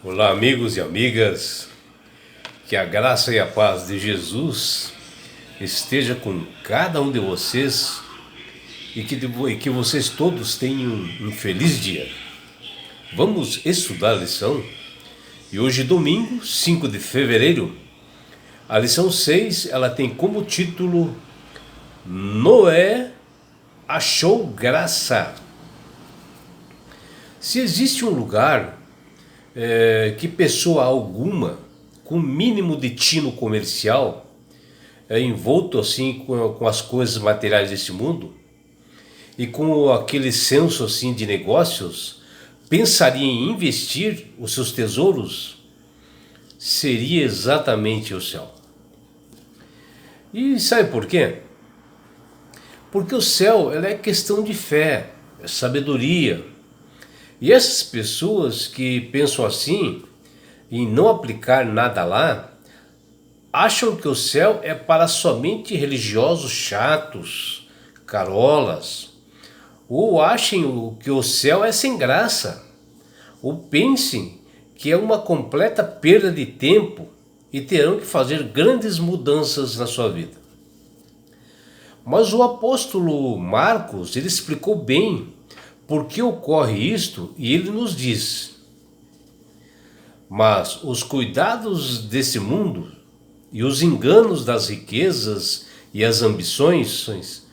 Olá, amigos e amigas, que a graça e a paz de Jesus esteja com cada um de vocês e que vocês todos tenham um feliz dia. Vamos estudar a lição e hoje, domingo, 5 de fevereiro, a lição 6, ela tem como título Noé achou graça. Se existe um lugar que pessoa alguma, com mínimo de tino comercial, envolto assim com as coisas materiais desse mundo, e com aquele senso assim de negócios, pensaria em investir os seus tesouros, seria exatamente o céu. E sabe por quê? Porque o céu é questão de fé, é sabedoria. E essas pessoas que pensam assim, em não aplicar nada lá, acham que o céu é para somente religiosos chatos, carolas, ou achem que o céu é sem graça, ou pensem que é uma completa perda de tempo e terão que fazer grandes mudanças na sua vida. Mas o apóstolo Marcos, ele explicou bem por que ocorre isto, e ele nos diz: mas os cuidados desse mundo e os enganos das riquezas e as ambições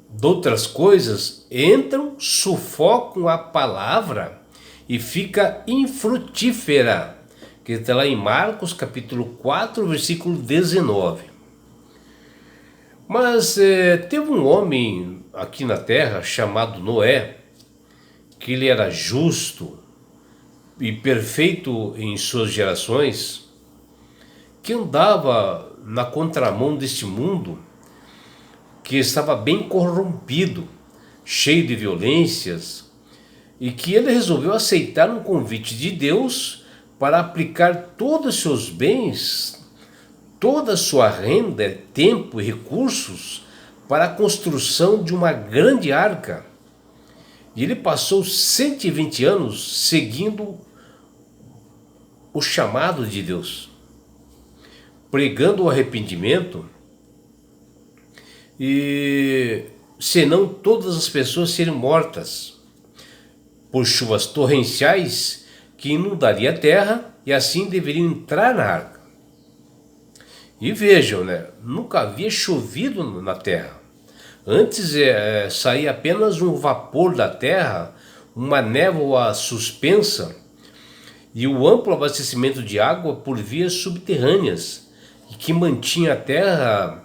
de outras coisas entram, sufocam a palavra e fica infrutífera, que está lá em Marcos capítulo 4, versículo 19. Mas teve um homem aqui na terra chamado Noé, que ele era justo e perfeito em suas gerações, que andava na contramão deste mundo, que estava bem corrompido, cheio de violências, e que ele resolveu aceitar um convite de Deus para aplicar todos os seus bens, toda a sua renda, tempo e recursos para a construção de uma grande arca. E ele passou 120 anos seguindo o chamado de Deus, pregando o arrependimento, e senão todas as pessoas seriam mortas por chuvas torrenciais que inundaria a terra, e assim deveriam entrar na arca. E vejam, nunca havia chovido na terra. Antes saía apenas um vapor da terra, uma névoa suspensa e o amplo abastecimento de água por vias subterrâneas, e que mantinha a terra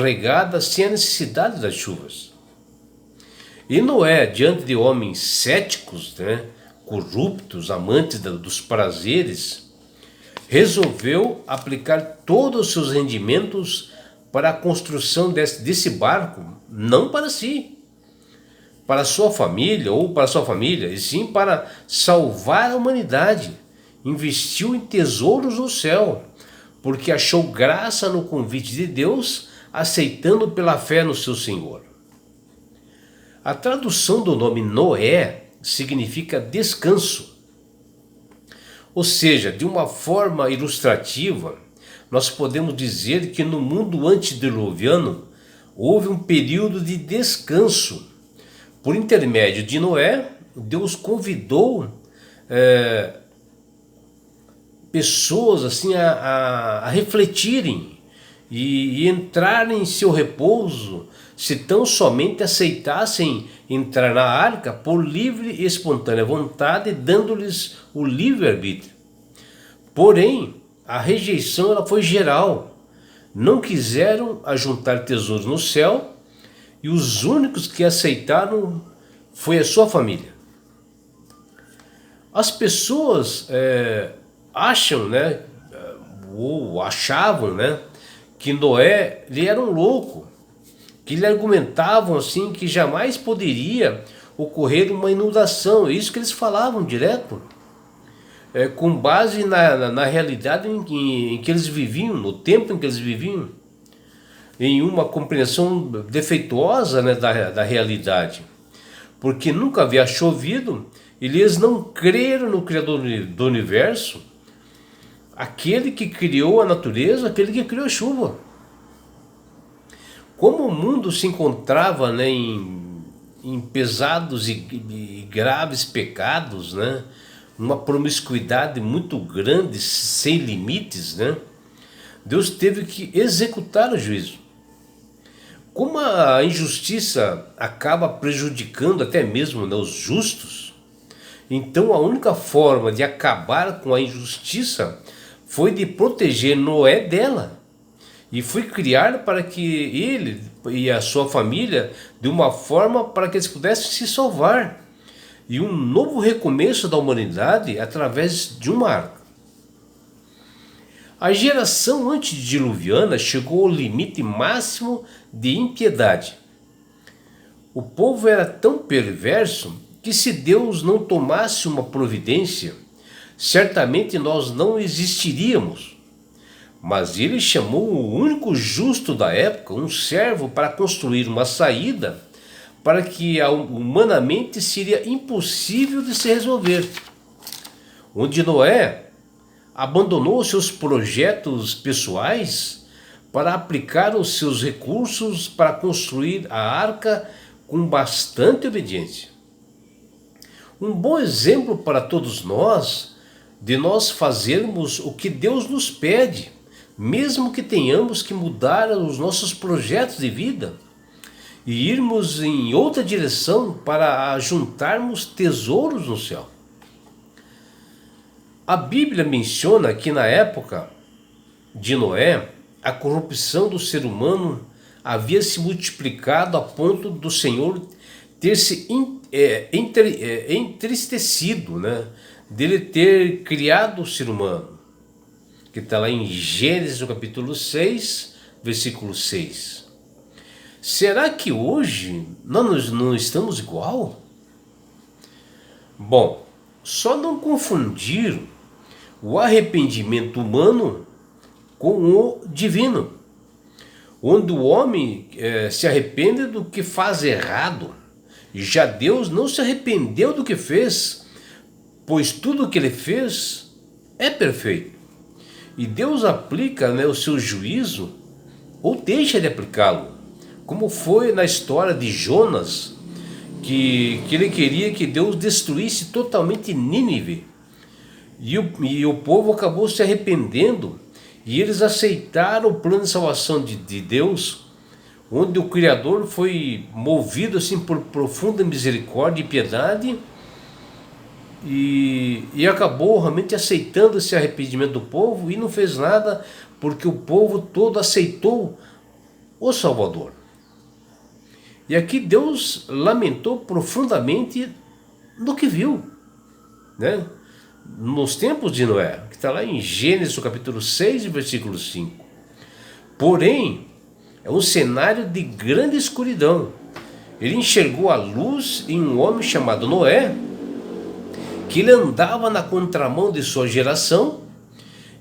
regada sem a necessidade das chuvas. E Noé, diante de homens céticos, corruptos, amantes dos prazeres, resolveu aplicar todos os seus rendimentos para a construção desse barco, não para si, para sua família ou para sua família, e sim para salvar a humanidade. Investiu em tesouros no céu, porque achou graça no convite de Deus, aceitando pela fé no seu Senhor. A tradução do nome Noé significa descanso. Ou seja, de uma forma ilustrativa, nós podemos dizer que no mundo antediluviano houve um período de descanso. Por intermédio de Noé, Deus convidou pessoas assim a refletirem e entrarem em seu repouso, se tão somente aceitassem entrar na arca por livre e espontânea vontade, dando-lhes o livre-arbítrio. Porém, a rejeição ela foi geral. Não quiseram ajuntar tesouros no céu, e os únicos que aceitaram foi a sua família. As pessoas acham, ou achavam, que Noé ele era um louco, que ele argumentavam assim que jamais poderia ocorrer uma inundação. É isso que eles falavam direto, com base na realidade em que eles viviam, no tempo em que eles viviam, em uma compreensão defeituosa da realidade. porque nunca havia chovido, e eles não creram no Criador do universo, aquele que criou a natureza, aquele que criou a chuva. Como o mundo se encontrava, né, em pesados e graves pecados, né, uma promiscuidade muito grande, sem limites, né, Deus teve que executar o juízo. Como a injustiça acaba prejudicando até mesmo, né, os justos, então a única forma de acabar com a injustiça foi de proteger Noé dela. E foi criar para que ele e a sua família, de uma forma para que eles pudessem se salvar. E um novo recomeço da humanidade através de uma arca. A geração antediluviana chegou ao limite máximo de impiedade. O povo era tão perverso que, se Deus não tomasse uma providência, certamente nós não existiríamos. Mas ele chamou o único justo da época, um servo, para construir uma saída para que humanamente seria impossível de se resolver. Onde Noé abandonou seus projetos pessoais para aplicar os seus recursos para construir a arca com bastante obediência. Um bom exemplo para todos nós, de nós fazermos o que Deus nos pede, mesmo que tenhamos que mudar os nossos projetos de vida e irmos em outra direção para juntarmos tesouros no céu. A Bíblia menciona que na época de Noé, a corrupção do ser humano havia se multiplicado a ponto do Senhor ter se entristecido, né, dele ter criado o ser humano, que está lá em Gênesis, no capítulo 6, versículo 6. Será que hoje nós não estamos igual? Bom, só não confundir o arrependimento humano com o divino, onde o homem se arrepende do que faz errado. Já Deus não se arrependeu do que fez, pois tudo o que ele fez é perfeito. E Deus aplica, né, o seu juízo ou deixa de aplicá-lo, como foi na história de Jonas, que ele queria que Deus destruísse totalmente Nínive. E o povo acabou se arrependendo e eles aceitaram o plano de salvação de Deus, onde o Criador foi movido assim por profunda misericórdia e piedade e acabou realmente aceitando esse arrependimento do povo e não fez nada porque o povo todo aceitou o Salvador. E aqui Deus lamentou profundamente do que viu, né, nos tempos de Noé, que está lá em Gênesis, capítulo 6, versículo 5. Porém, é um cenário de grande escuridão. Ele enxergou a luz em um homem chamado Noé, que ele andava na contramão de sua geração,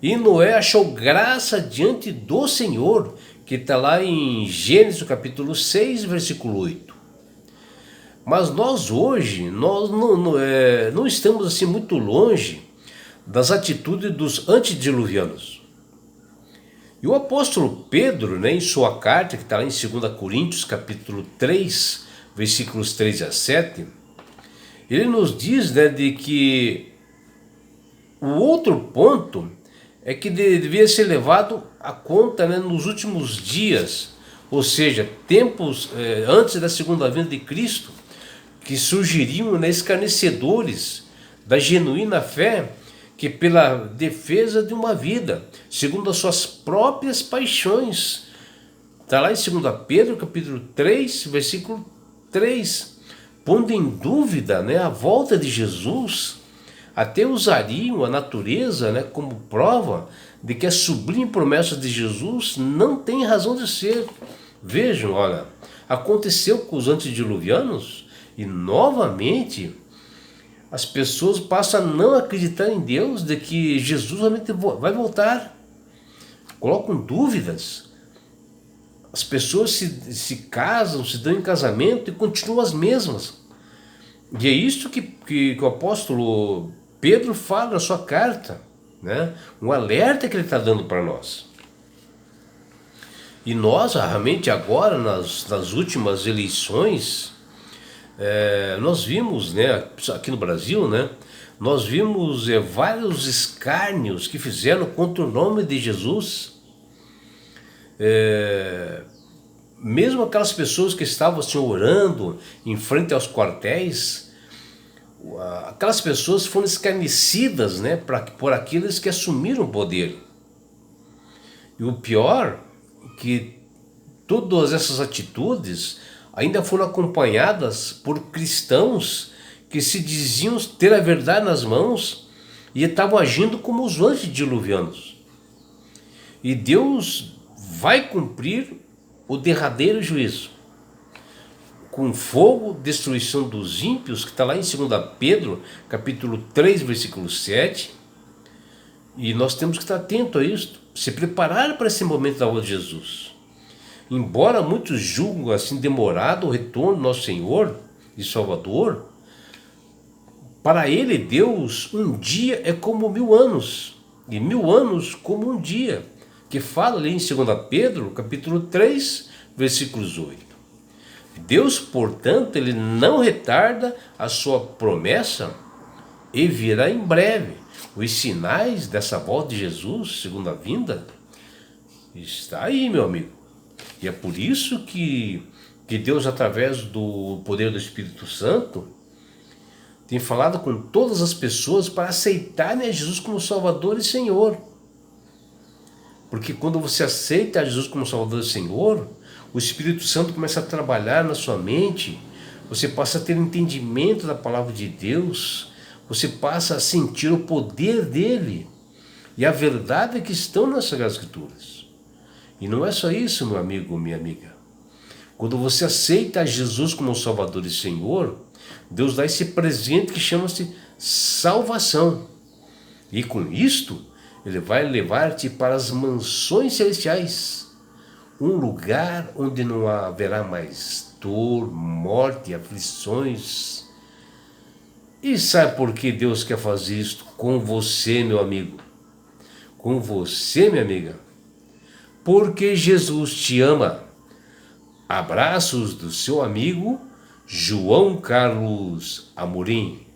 e Noé achou graça diante do Senhor, que está lá em Gênesis, capítulo 6, versículo 8. Mas nós hoje, nós não estamos assim muito longe das atitudes dos antediluvianos. E o apóstolo Pedro, né, em sua carta, que está lá em 2 Coríntios, capítulo 3, versículos 3 a 7, ele nos diz, né, de que o outro ponto é que devia ser levado à conta, né, nos últimos dias, ou seja, tempos antes da segunda vinda de Cristo, que surgiriam, né, escarnecedores da genuína fé, que pela defesa de uma vida, segundo as suas próprias paixões, está lá em 2 Pedro, capítulo 3, versículo 3, pondo em dúvida, né, a volta de Jesus, até usariam a natureza, né, como prova de que a sublime promessa de Jesus não tem razão de ser. Vejam, olha, aconteceu com os antediluvianos e novamente as pessoas passam a não acreditar em Deus, de que Jesus realmente vai voltar. Colocam dúvidas. As pessoas se casam, se dão em casamento e continuam as mesmas. E é isso que o apóstolo Pedro fala na sua carta, né? Um alerta que ele está dando para nós. E nós, realmente, agora, nas últimas eleições, nós vimos, né, aqui no Brasil, né, nós vimos vários escárnios que fizeram contra o nome de Jesus. Mesmo aquelas pessoas que estavam assim, orando em frente aos quartéis, aquelas pessoas foram escarnecidas, né, por aqueles que assumiram o poder. E o pior que todas essas atitudes ainda foram acompanhadas por cristãos que se diziam ter a verdade nas mãos e estavam agindo como os antediluvianos. E Deus vai cumprir o derradeiro juízo com fogo, destruição dos ímpios, que está lá em 2 Pedro, capítulo 3, versículo 7. E nós temos que estar atento a isso, se preparar para esse momento da volta de Jesus. Embora muitos julgam assim demorado o retorno do nosso Senhor e Salvador, para ele, Deus, um dia é como 1000 anos, e 1000 anos como um dia, que fala ali em 2 Pedro, capítulo 3, versículos 8. Deus, portanto, ele não retarda a sua promessa e virá em breve. Os sinais dessa volta de Jesus, segunda vinda, está aí, meu amigo. E é por isso que Deus, através do poder do Espírito Santo, tem falado com todas as pessoas para aceitarem a Jesus como Salvador e Senhor. Porque quando você aceita a Jesus como Salvador e Senhor, o Espírito Santo começa a trabalhar na sua mente, você passa a ter entendimento da palavra de Deus, você passa a sentir o poder dele e a verdade que estão nas Sagradas Escrituras. E não é só isso, meu amigo, minha amiga. Quando você aceita a Jesus como Salvador e Senhor, Deus dá esse presente que chama-se salvação. E com isto, ele vai levar-te para as mansões celestiais, um lugar onde não haverá mais dor, morte, aflições. E sabe por que Deus quer fazer isto com você, meu amigo? Com você, minha amiga? Porque Jesus te ama. Abraços do seu amigo João Carlos Amorim.